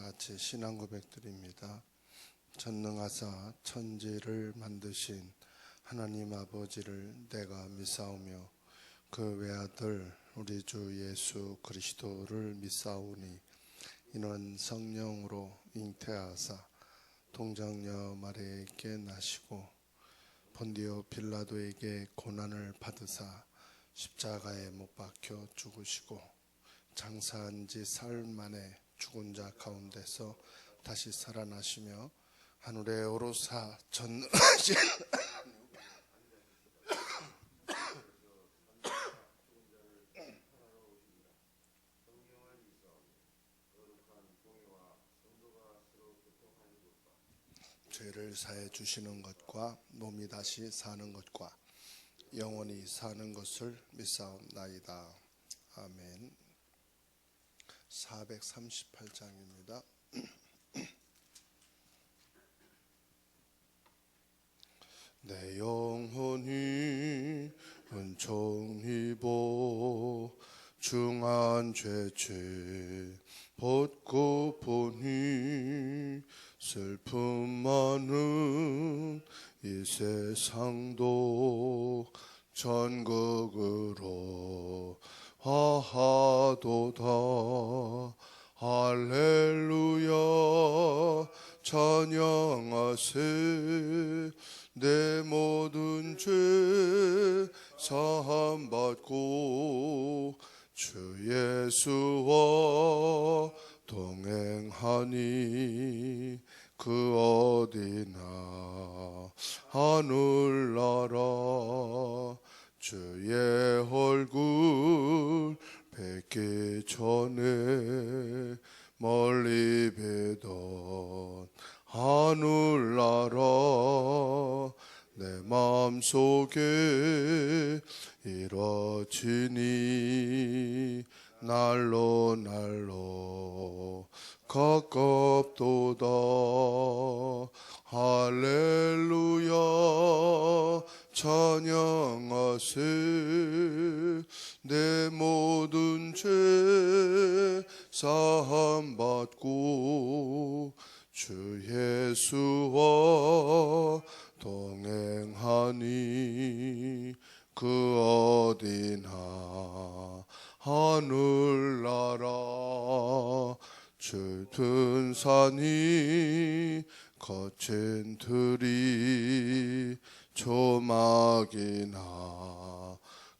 같이 신앙 고백드립니다. 전능하사 천지를 만드신 하나님 아버지를 내가 믿사오며 그 외아들 우리 주 예수 그리스도를 믿사오니 이는 성령으로 잉태하사 동정녀 마리아에게 나시고 본디오 빌라도에게 고난을 받으사 십자가에 못 박혀 죽으시고 장사한 지 사흘 만에 죽은 자 가운데서 다시 살아나시며 하늘에 오르사 전능하신 죄를 사해 주시는 것과 몸이 다시 사는 것과 영원히 사는 것을 믿사옵나이다. 아멘. 438장입니다. 내 영혼이 은총 입어 중한 죄죄 벗고 보니 슬픔 많은 이 세상도 전국으로 화하도다. 할렐루야 찬양하세. 내 모든 죄 사함받고 주 예수와 동행하니 그 어디나 하늘나라 주의 얼굴 뵙기 전에 멀리 뵈던 하늘나라 내 마음속에 이뤄지니 날로 날로 가깝도다. 할렐루야 찬양하세. 내 모든 죄 사함받고 주 예수와 동행하니 그 어디나 하늘나라 짙은 산이 거친 들이 조막이나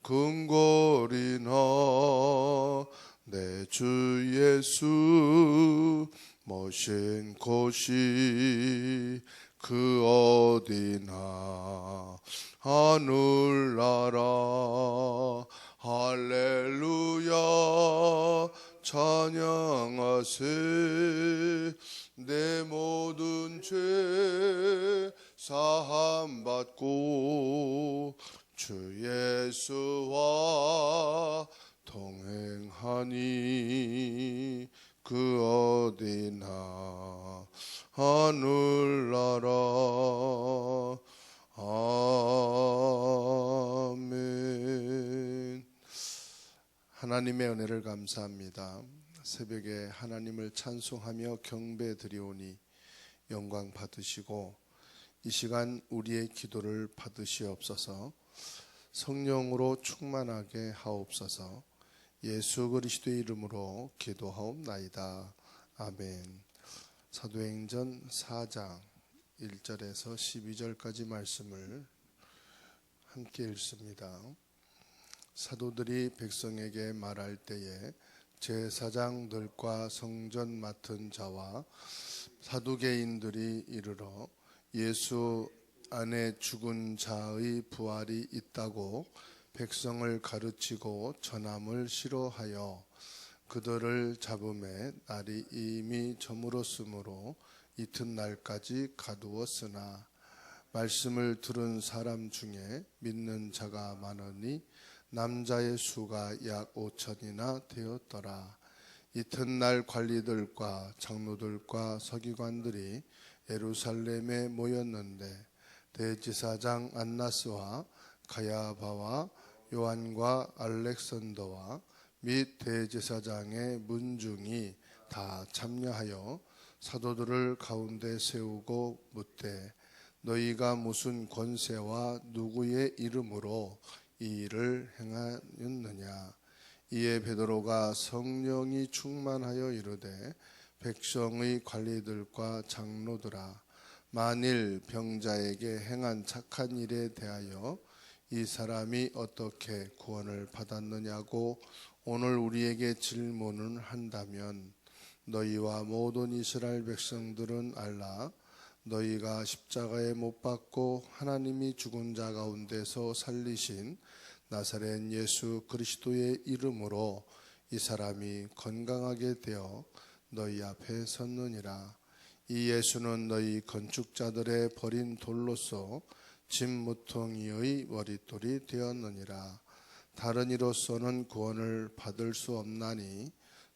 금골이나 내 주 예수 모신 곳이 그 어디나 하늘나라. 할렐루야 찬양하세. 내 모든 죄 사함받고 주 예수와 동행하니 그 어디나 하늘나라. 아멘. 하나님의 은혜를 감사합니다. 새벽에 하나님을 찬송하며 경배드리오니 영광 받으시고 이 시간 우리의 기도를 받으시옵소서. 성령으로 충만하게 하옵소서. 예수 그리스도의 이름으로 기도하옵나이다. 아멘. 사도행전 4장 1절에서 12절까지 말씀을 함께 읽습니다. 사도들이 백성에게 말할 때에 제사장들과 성전 맡은 자와 사두개인들이 이르러 예수 안에 죽은 자의 부활이 있다고 백성을 가르치고 전함을 싫어하여 그들을 잡음에 날이 이미 저물었으므로 이튿날까지 가두었으나 말씀을 들은 사람 중에 믿는 자가 많으니 남자의 수가 약 5천이나 되었더라. 이튿날 관리들과 장로들과 서기관들이 예루살렘에 모였는데 대지사장 안나스와 가야바와 요한과 알렉산더와 및 대제사장의 문중이 다 참여하여 사도들을 가운데 세우고 묻되 너희가 무슨 권세와 누구의 이름으로 이 일을 행하였느냐. 이에 베드로가 성령이 충만하여 이르되 백성의 관리들과 장로들아, 만일 병자에게 행한 착한 일에 대하여 이 사람이 어떻게 구원을 받았느냐고 오늘 우리에게 질문을 한다면 너희와 모든 이스라엘 백성들은 알라. 너희가 십자가에 못 박고 하나님이 죽은 자 가운데서 살리신 나사렛 예수 그리스도의 이름으로 이 사람이 건강하게 되어 너희 앞에 섰느니라. 이 예수는 너희 건축자들의 버린 돌로서 진무통이의 머릿돌이 되었느니라. 다른 이로서는 구원을 받을 수 없나니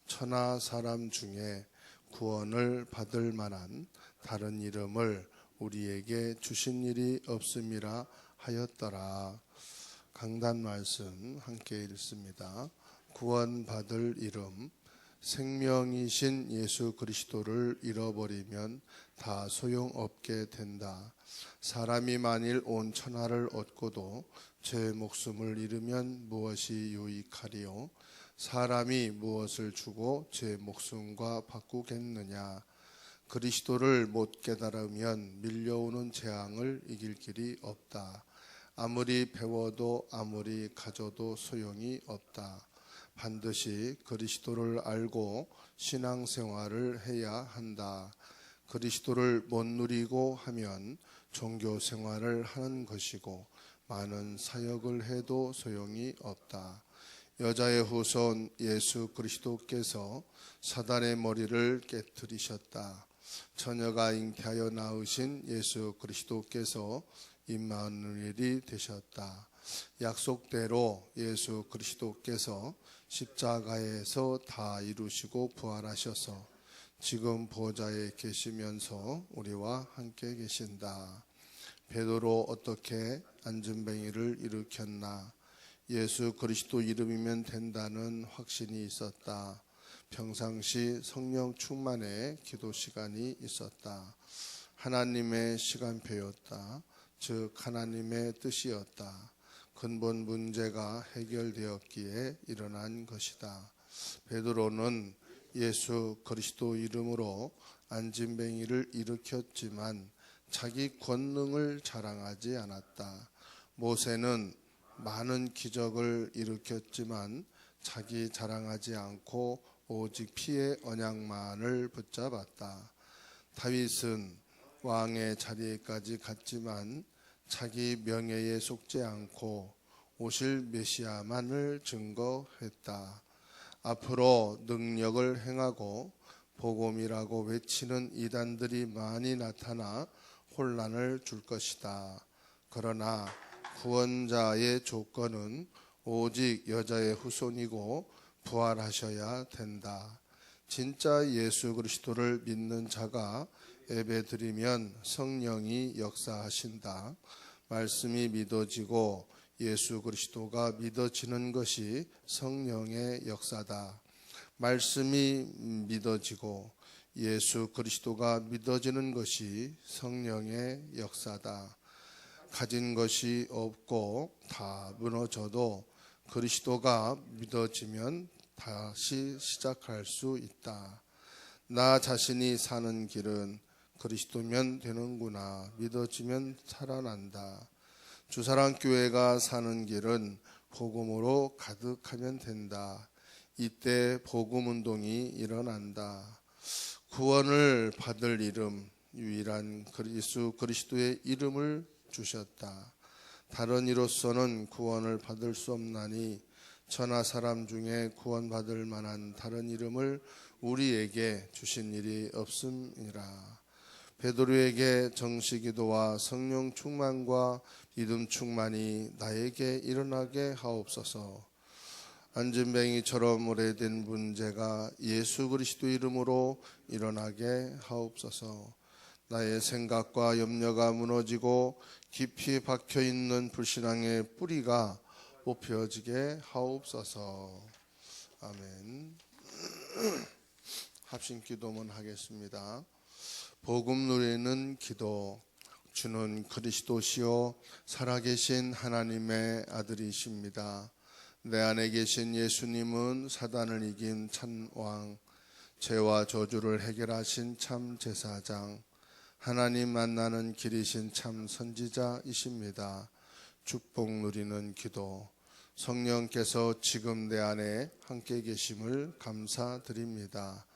천하 사람 중에 구원을 받을 만한 다른 이름을 우리에게 주신 일이 없음이라 하였더라. 강단 말씀 함께 읽습니다. 구원받을 이름. 생명이신 예수 그리스도를 잃어버리면 다 소용없게 된다. 사람이 만일 온 천하를 얻고도 제 목숨을 잃으면 무엇이 유익하리요? 사람이 무엇을 주고 제 목숨과 바꾸겠느냐? 그리스도를 못 깨달으면 밀려오는 재앙을 이길 길이 없다. 아무리 배워도 아무리 가져도 소용이 없다. 반드시 그리스도를 알고 신앙생활을 해야 한다. 그리스도를 못 누리고 하면 종교생활을 하는 것이고 많은 사역을 해도 소용이 없다. 여자의 후손 예수 그리스도께서 사단의 머리를 깨뜨리셨다. 처녀가 잉태하여 낳으신 예수 그리스도께서 임마누엘이 되셨다. 약속대로 예수 그리스도께서 십자가에서 다 이루시고 부활하셔서 지금 보좌에 계시면서 우리와 함께 계신다. 베드로 어떻게 안전뱅이를 일으켰나? 예수 그리스도 이름이면 된다는 확신이 있었다. 평상시 성령 충만의 기도 시간이 있었다. 하나님의 시간표였다. 즉 하나님의 뜻이었다. 근본 문제가 해결되었기에 일어난 것이다. 베드로는 예수 그리스도 이름으로 안진뱅이를 일으켰지만 자기 권능을 자랑하지 않았다. 모세는 많은 기적을 일으켰지만 자기 자랑하지 않고 오직 피의 언약만을 붙잡았다. 다윗은 왕의 자리에까지 갔지만 자기 명예에 속지 않고 오실 메시아만을 증거했다. 앞으로 능력을 행하고 복음이라고 외치는 이단들이 많이 나타나 혼란을 줄 것이다. 그러나 구원자의 조건은 오직 여자의 후손이고 부활하셔야 된다. 진짜 예수 그리스도를 믿는 자가 예배드리면 성령이 역사하신다. 말씀이 믿어지고 예수 그리스도가 믿어지는 것이 성령의 역사다. 말씀이 믿어지고 예수 그리스도가 믿어지는 것이 성령의 역사다. 가진 것이 없고 다 무너져도 그리스도가 믿어지면 다시 시작할 수 있다. 나 자신이 사는 길은 그리스도면 되는구나. 믿어지면 살아난다. 주사랑교회가 사는 길은 복음으로 가득하면 된다. 이때 복음운동이 일어난다. 구원을 받을 이름, 유일한 예수 그리스도의 이름을 주셨다. 다른 이로서는 구원을 받을 수 없나니 천하 사람 중에 구원받을 만한 다른 이름을 우리에게 주신 일이 없음이라. 베드로에게 정시기도와 성령 충만과 믿음 충만이 나에게 일어나게 하옵소서. 안진뱅이처럼 오래된 문제가 예수 그리스도 이름으로 일어나게 하옵소서. 나의 생각과 염려가 무너지고 깊이 박혀있는 불신앙의 뿌리가 뽑혀지게 하옵소서. 아멘. 합심 기도문 하겠습니다. 복음 누리는 기도. 주는 그리스도시요 살아계신 하나님의 아들이십니다. 내 안에 계신 예수님은 사단을 이긴 찬왕, 죄와 저주를 해결하신 참 제사장, 하나님 만나는 길이신 참 선지자이십니다. 축복 누리는 기도. 성령께서 지금 내 안에 함께 계심을 감사드립니다.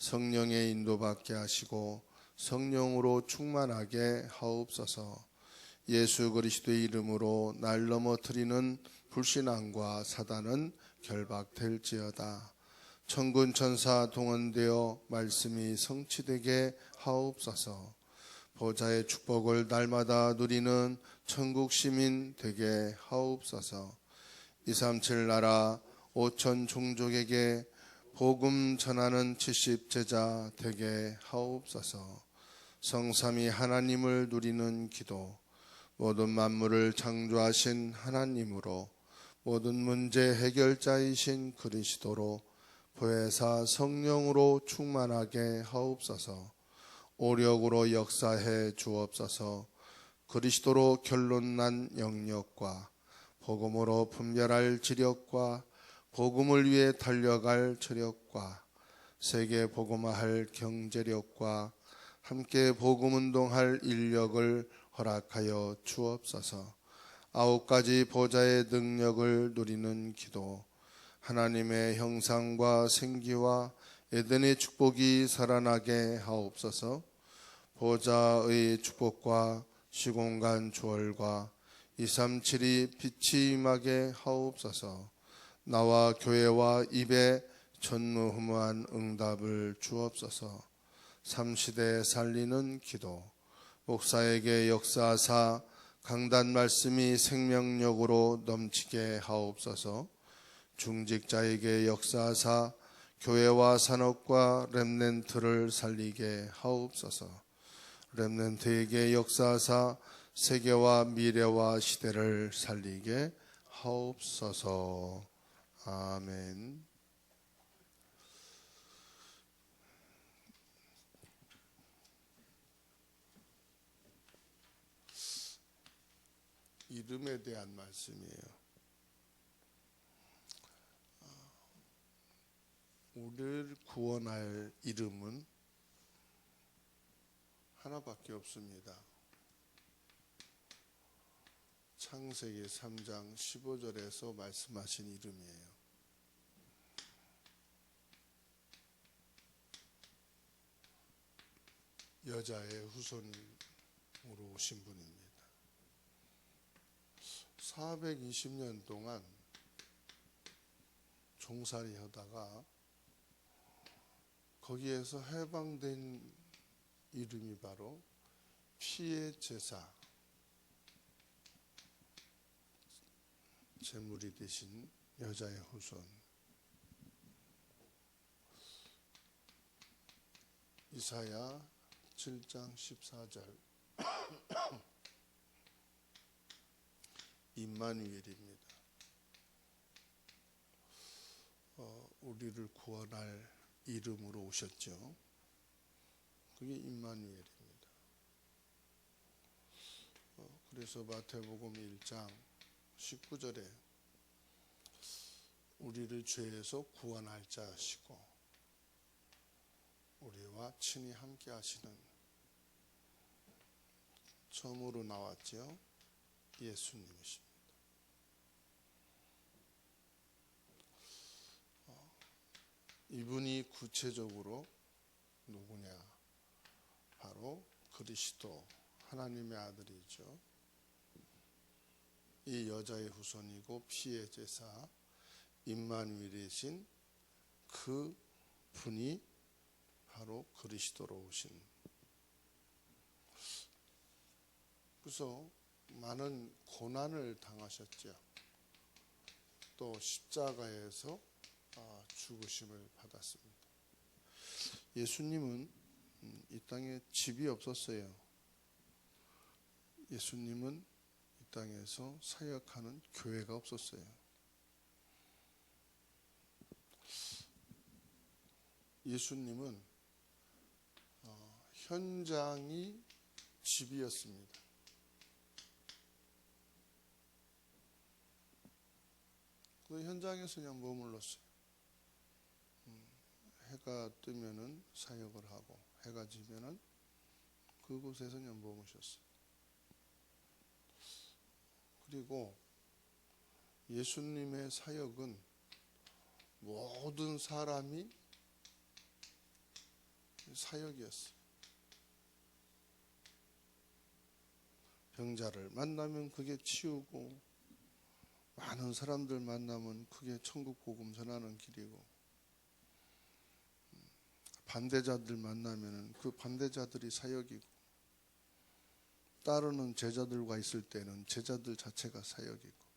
성령의 인도받게 하시고 성령으로 충만하게 하옵소서. 예수 그리스도의 이름으로 날 넘어뜨리는 불신앙과 사단은 결박될지어다. 천군 천사 동원되어 말씀이 성취되게 하옵소서. 보좌의 축복을 날마다 누리는 천국 시민 되게 하옵소서. 237 나라 5천 종족에게 복음 전하는 70 제자 되게 하옵소서. 성삼위 하나님을 누리는 기도. 모든 만물을 창조하신 하나님으로, 모든 문제 해결자이신 그리스도로, 보혜사 성령으로 충만하게 하옵소서. 오력으로 역사해 주옵소서. 그리스도로 결론난 영역과 복음으로 분별할 지력과 복음을 위해 달려갈 체력과 세계 복음화할 경제력과 함께 복음운동할 인력을 허락하여 주옵소서. 9가지 보좌의 능력을 누리는 기도. 하나님의 형상과 생기와 에덴의 축복이 살아나게 하옵소서. 보좌의 축복과 시공간 주얼과 237이 빛이 임하게 하옵소서. 나와 교회와 입에 전무후무한 응답을 주옵소서. 3시대 살리는 기도. 목사에게 역사하사 강단 말씀이 생명력으로 넘치게 하옵소서. 중직자에게 역사하사 교회와 산업과 렘넌트를 살리게 하옵소서. 렘넌트에게 역사하사 세계와 미래와 시대를 살리게 하옵소서. 아멘. 이름에 대한 말씀이에요. 우리를 구원할 이름은 하나밖에 없습니다. 창세기 3장 15절에서 말씀하신 이름이에요. 여자의 후손으로 오신 분입니다. 420년 동안 종살이 하다가 거기에서 해방된 이름이 바로 피의 제사, 제물이 되신 여자의 후손. 이사야 7장 14절 임마누엘입니다. 우리를 구원할 이름으로 오셨죠. 그게 임마누엘입니다. 그래서 마태복음 1장 19절에 우리를 죄에서 구원할 자시고 우리와 친히 함께 하시는, 처음으로 나왔죠. 예수님이십니다. 이분이 구체적으로 누구냐? 바로 그리스도, 하나님의 아들이죠. 이 여자의 후손이고 피의 제사 임마누엘이신 그 분이 바로 그리스도로 오신. 그래서 많은 고난을 당하셨죠. 또 십자가에서 죽으심을 받았습니다. 예수님은 이 땅에 집이 없었어요. 예수님은 이 땅에서 사역하는 교회가 없었어요. 예수님은 현장이 집이었습니다. 그 현장에서 그냥 머물렀어요. 해가 뜨면은 사역을 하고 해가 지면은 그곳에서 그냥 머무셨어요. 그리고 예수님의 사역은 모든 사람이 사역이었어요. 병자를 만나면 그게 치우고, 많은 사람들 만나면 그게 천국 복음 전하는 길이고, 반대자들 만나면 그 반대자들이 사역이고, 따르는 제자들과 있을 때는 제자들 자체가 사역이고,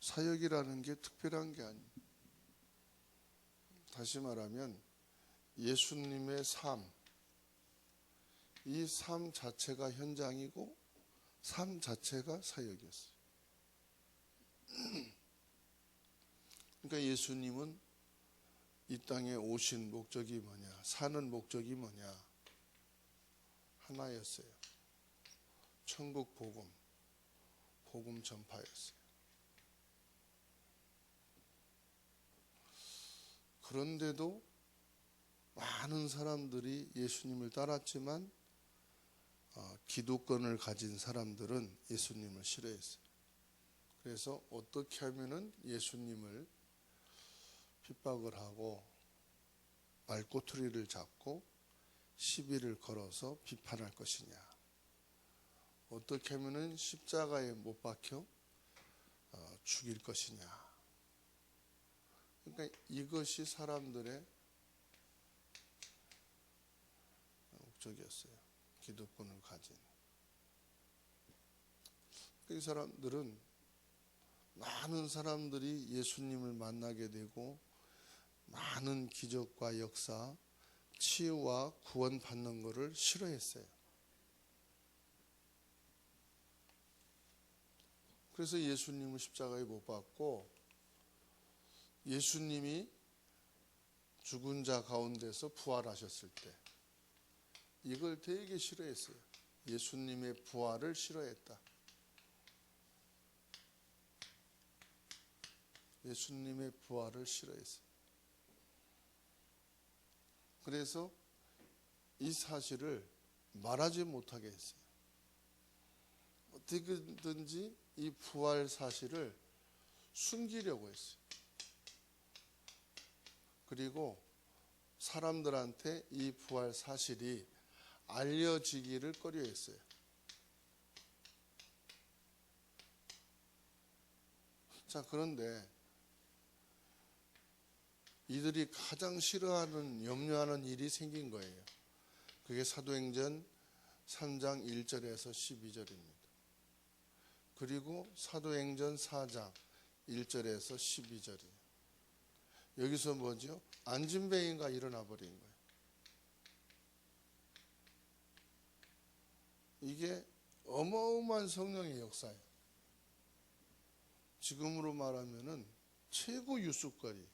사역이라는 게 특별한 게 아니에요. 다시 말하면 예수님의 삶, 이 삶 자체가 현장이고 삶 자체가 사역이었어요. 그러니까 예수님은 이 땅에 오신 목적이 뭐냐, 사는 목적이 뭐냐, 하나였어요. 천국 복음, 복음 전파였어요. 그런데도 많은 사람들이 예수님을 따랐지만 기득권을 가진 사람들은 예수님을 싫어했어요. 그래서 어떻게 하면은 예수님을 핍박을 하고 말꼬투리를 잡고 시비를 걸어서 비판할 것이냐, 어떻게 하면은 십자가에 못 박혀 죽일 것이냐. 그러니까 이것이 사람들의 목적이었어요. 기득권을 가진. 이 사람들은, 많은 사람들이 예수님을 만나게 되고 많은 기적과 역사, 치유와 구원 받는 것을 싫어했어요. 그래서 예수님을 십자가에 못 박고 예수님이 죽은 자 가운데서 부활하셨을 때 이걸 되게 싫어했어요. 예수님의 부활을 싫어했다. 예수님의 부활을 싫어했어요. 그래서 이 사실을 말하지 못하게 했어요. 어떻게든지 이 부활 사실을 숨기려고 했어요. 그리고 사람들한테 이 부활 사실이 알려지기를 꺼려했어요. 자, 그런데 이들이 가장 싫어하는, 염려하는 일이 생긴 거예요. 그게 사도행전 3장 1절에서 12절입니다. 그리고 사도행전 4장 1절에서 12절이에요. 여기서 뭐죠? 안진뱅이가 일어나 버린 거예요. 이게 어마어마한 성령의 역사예요. 지금으로 말하면은 최고 뉴스거리,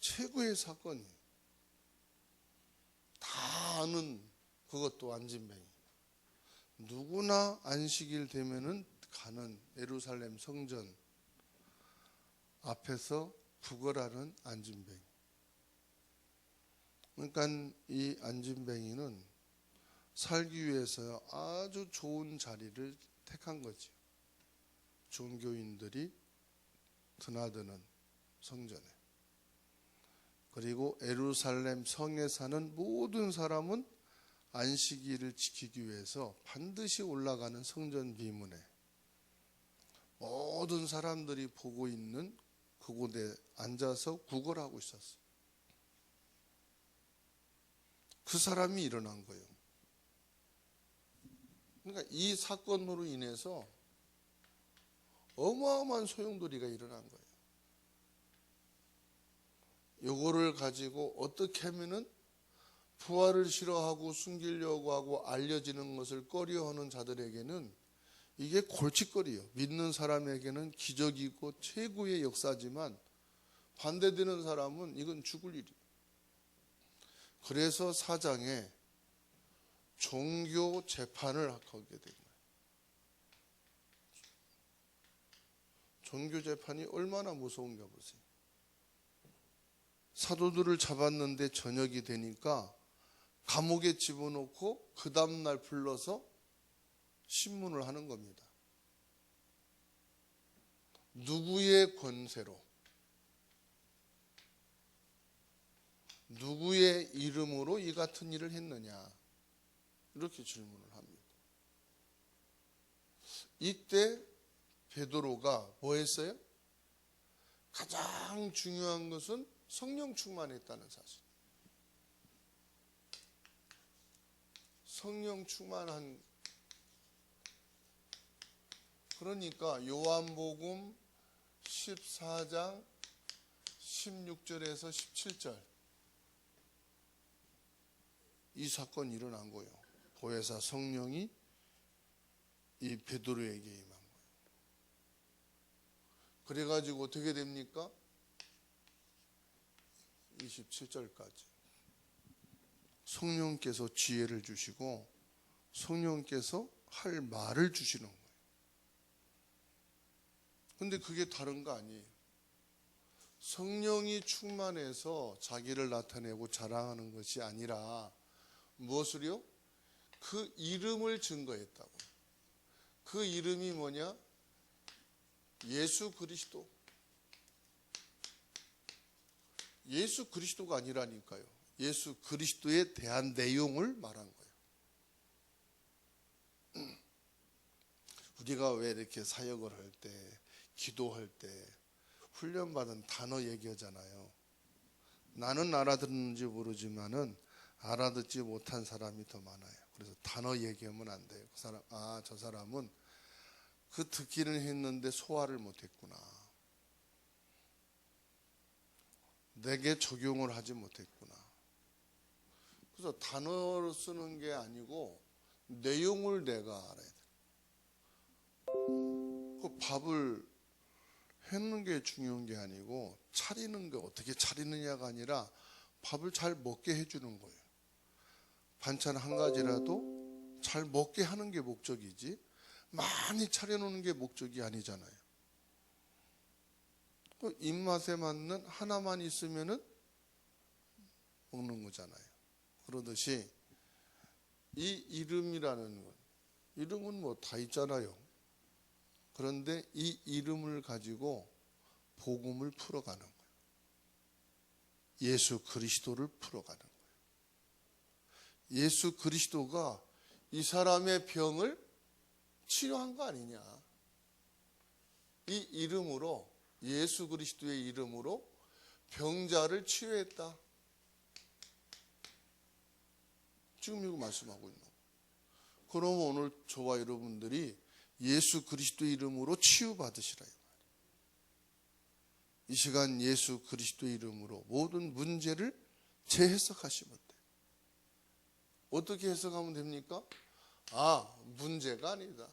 최고의 사건이 다 아는, 그것도 안진뱅이. 누구나 안식일 되면은 가는 예루살렘 성전 앞에서 구걸하는 안진뱅이. 그러니까 이 안진뱅이는 살기 위해서 아주 좋은 자리를 택한 거죠. 종교인들이 드나드는 성전에. 그리고 예루살렘 성에 사는 모든 사람은 안식일을 지키기 위해서 반드시 올라가는 성전 비문에 모든 사람들이 보고 있는 그곳에 앉아서 구걸하고 있었어요. 그 사람이 일어난 거예요. 그러니까 이 사건으로 인해서 어마어마한 소용돌이가 일어난 거예요. 요거를 가지고 어떻게 하면은 부활을 싫어하고 숨기려고 하고 알려지는 것을 꺼려하는 자들에게는 이게 골칫거리예요. 믿는 사람에게는 기적이고 최고의 역사지만 반대되는 사람은 이건 죽을 일이에요. 그래서 4장에 종교 재판을 하게 된 거예요. 종교 재판이 얼마나 무서운가 보세요. 사도들을 잡았는데 저녁이 되니까 감옥에 집어넣고 그 다음날 불러서 신문을 하는 겁니다. 누구의 권세로, 누구의 이름으로 이 같은 일을 했느냐, 이렇게 질문을 합니다. 이때 베드로가 뭐 했어요? 가장 중요한 것은 성령 충만했다는 사실. 성령 충만한, 그러니까 요한복음 14장 16절에서 17절 이 사건이 일어난 거예요. 보혜사 성령이 이 베드로에게 임한 거예요. 그래가지고 어떻게 됩니까? 27절까지 성령께서 지혜를 주시고 성령께서 할 말을 주시는 거예요. 근데 그게 다른 거 아니에요. 성령이 충만해서 자기를 나타내고 자랑하는 것이 아니라 무엇을요? 그 이름을 증거했다고. 그 이름이 뭐냐? 예수 그리스도. 예수 그리스도가 아니라니까요. 예수 그리스도에 대한 내용을 말한 거예요. 우리가 왜 이렇게 사역을 할 때, 기도할 때 훈련받은 단어 얘기하잖아요. 나는 알아듣는지 모르지만은 알아듣지 못한 사람이 더 많아요. 그래서 단어 얘기하면 안 돼요. 그 사람, 저 사람은 그 듣기는 했는데 소화를 못했구나. 내게 적용을 하지 못했구나. 그래서 단어를 쓰는 게 아니고 내용을 내가 알아야 돼. 그 밥을 해는 게 중요한 게 아니고 차리는 게 어떻게 차리느냐가 아니라 밥을 잘 먹게 해주는 거예요. 반찬 한 가지라도 잘 먹게 하는 게 목적이지 많이 차려놓는 게 목적이 아니잖아요. 입맛에 맞는 하나만 있으면은 먹는 거잖아요. 그러듯이 이 이름이라는 건, 이름은 뭐 다 있잖아요. 그런데 이 이름을 가지고 복음을 풀어가는 거예요. 예수 그리스도를 풀어가는 거예요. 예수 그리스도가 이 사람의 병을 치료한 거 아니냐. 이 이름으로, 예수 그리스도의 이름으로 병자를 치유했다. 지금 이거 말씀하고 있는 거예요. 그러면 오늘 저와 여러분들이 예수 그리스도의 이름으로 치유받으시라. 이 시간 예수 그리스도의 이름으로 모든 문제를 재해석하시면 돼요. 어떻게 해석하면 됩니까? 문제가 아니다.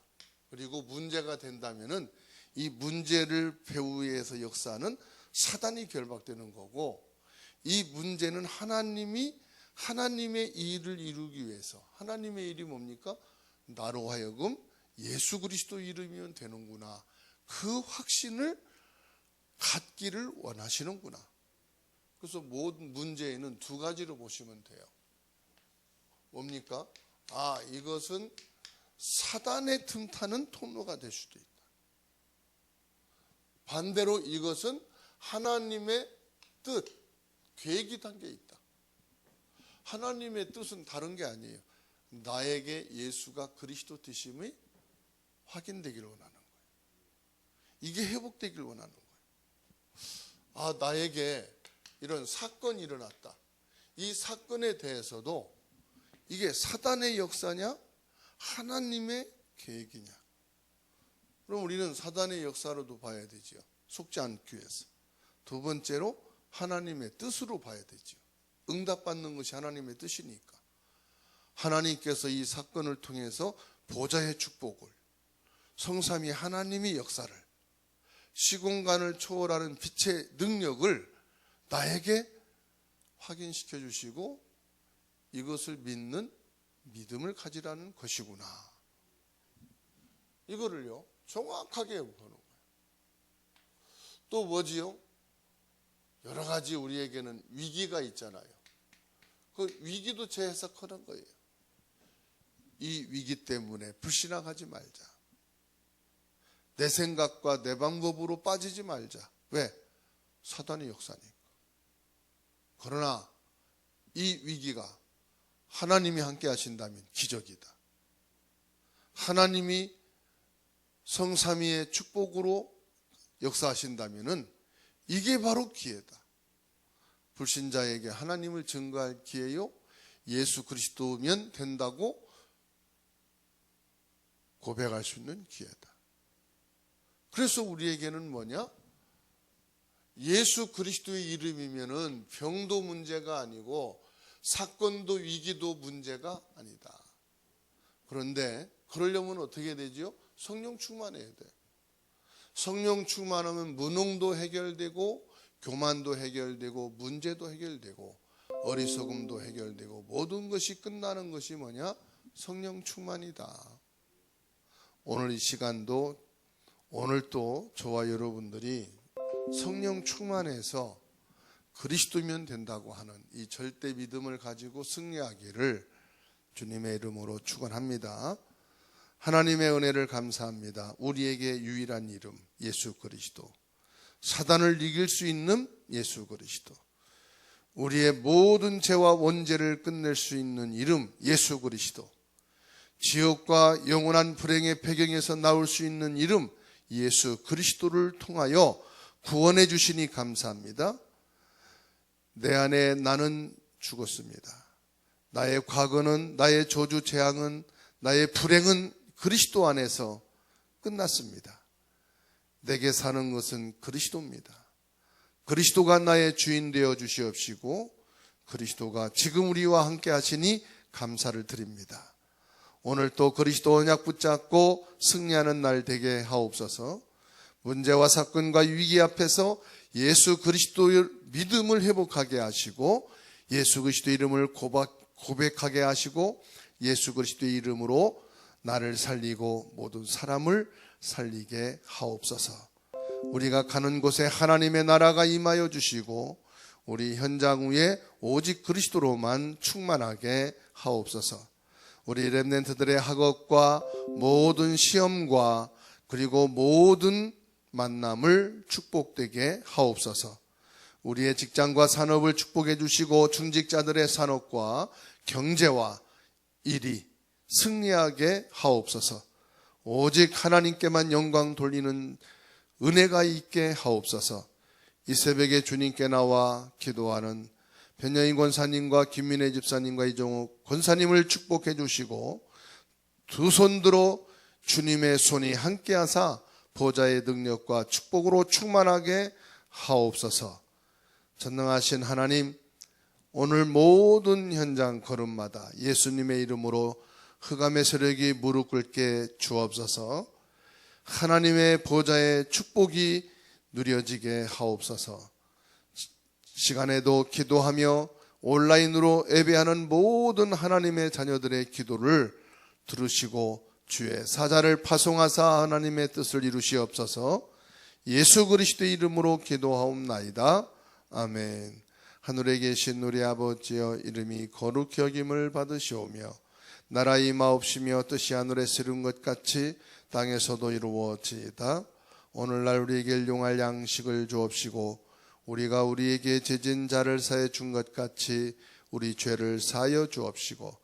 그리고 문제가 된다면은 이 문제를 배우기 위해서 역사하는 사단이 결박되는 거고, 이 문제는 하나님이 하나님의 일을 이루기 위해서, 하나님의 일이 뭡니까? 나로 하여금 예수 그리스도 이름이면 되는구나. 그 확신을 갖기를 원하시는구나. 그래서 모든 문제에는 두 가지로 보시면 돼요. 뭡니까? 이것은 사단의 틈타는 통로가 될 수도 있다. 반대로 이것은 하나님의 뜻, 계획이 담겨 있다. 하나님의 뜻은 다른 게 아니에요. 나에게 예수가 그리스도 되심이 확인되기를 원하는 거예요. 이게 회복되기를 원하는 거예요. 나에게 이런 사건이 일어났다. 이 사건에 대해서도 이게 사단의 역사냐 하나님의 계획이냐. 그럼 우리는 사단의 역사로도 봐야 되지요. 속지 않기 위해서. 두 번째로 하나님의 뜻으로 봐야 되지요. 응답받는 것이 하나님의 뜻이니까. 하나님께서 이 사건을 통해서 보좌의 축복을, 성삼위 하나님의 역사를 시공간을 초월하는 빛의 능력을 나에게 확인시켜 주시고 이것을 믿는 믿음을 가지라는 것이구나. 이거를요 정확하게 보는 거예요. 또 뭐지요? 여러 가지 우리에게는 위기가 있잖아요. 그 위기도 재해석하는 거예요. 이 위기 때문에 불신앙하지 말자. 내 생각과 내 방법으로 빠지지 말자. 왜? 사단의 역사니까. 그러나 이 위기가 하나님이 함께 하신다면 기적이다. 하나님이 성삼위의 축복으로 역사하신다면 이게 바로 기회다. 불신자에게 하나님을 증거할 기회요, 예수 그리스도면 된다고 고백할 수 있는 기회다. 그래서 우리에게는 뭐냐? 예수 그리스도의 이름이면은 병도 문제가 아니고 사건도 위기도 문제가 아니다. 그런데 그러려면 어떻게 되죠? 성령 충만해야 돼. 성령 충만하면 무능도 해결되고 교만도 해결되고 문제도 해결되고 어리석음도 해결되고 모든 것이 끝나는 것이 뭐냐? 성령 충만이다. 오늘 이 시간도 오늘 또 저와 여러분들이 성령 충만해서 그리스도면 된다고 하는 이 절대 믿음을 가지고 승리하기를 주님의 이름으로 축원합니다. 하나님의 은혜를 감사합니다. 우리에게 유일한 이름 예수 그리스도, 사단을 이길 수 있는 예수 그리스도, 우리의 모든 죄와 원죄를 끝낼 수 있는 이름 예수 그리스도, 지옥과 영원한 불행의 배경에서 나올 수 있는 이름 예수 그리스도를 통하여 구원해 주시니 감사합니다. 내 안에 나는 죽었습니다. 나의 과거는, 나의 저주 재앙은, 나의 불행은 그리스도 안에서 끝났습니다. 내게 사는 것은 그리스도입니다. 그리스도가 나의 주인 되어 주시옵시고 그리스도가 지금 우리와 함께 하시니 감사를 드립니다. 오늘 또 그리스도 언약 붙잡고 승리하는 날 되게 하옵소서. 문제와 사건과 위기 앞에서 예수 그리스도의 믿음을 회복하게 하시고 예수 그리스도의 이름을 고백하게 하시고 예수 그리스도의 이름으로 나를 살리고 모든 사람을 살리게 하옵소서. 우리가 가는 곳에 하나님의 나라가 임하여 주시고 우리 현장 위에 오직 그리스도로만 충만하게 하옵소서. 우리 렘넌트들의 학업과 모든 시험과 그리고 모든 만남을 축복되게 하옵소서. 우리의 직장과 산업을 축복해 주시고 중직자들의 산업과 경제와 일이 승리하게 하옵소서. 오직 하나님께만 영광 돌리는 은혜가 있게 하옵소서. 이 새벽에 주님께 나와 기도하는 변여인 권사님과 김민혜 집사님과 이종욱 권사님을 축복해 주시고 두 손 들어 주님의 손이 함께하사 보좌의 능력과 축복으로 충만하게 하옵소서. 전능하신 하나님, 오늘 모든 현장 걸음마다 예수님의 이름으로 흑암의 세력이 무릎 꿇게 주옵소서. 하나님의 보좌의 축복이 누려지게 하옵소서. 시간에도 기도하며 온라인으로 예배하는 모든 하나님의 자녀들의 기도를 들으시고 주의 사자를 파송하사 하나님의 뜻을 이루시옵소서. 예수 그리스도의 이름으로 기도하옵나이다. 아멘. 하늘에 계신 우리 아버지여, 이름이 거룩히 여김을 받으시오며 나라 임하옵시며 뜻이 하늘에서 이룬 것 같이 땅에서도 이루어지이다. 오늘날 우리에게 일용할 양식을 주옵시고 우리가 우리에게 죄진 자를 사해 준 것 같이 우리 죄를 사하여 주옵시고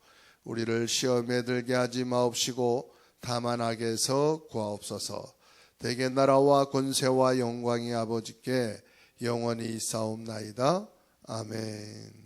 우리를 시험에 들게 하지 마옵시고 다만 악에서 구하옵소서. 대개 나라와 권세와 영광이 아버지께 영원히 있사옵나이다. 아멘.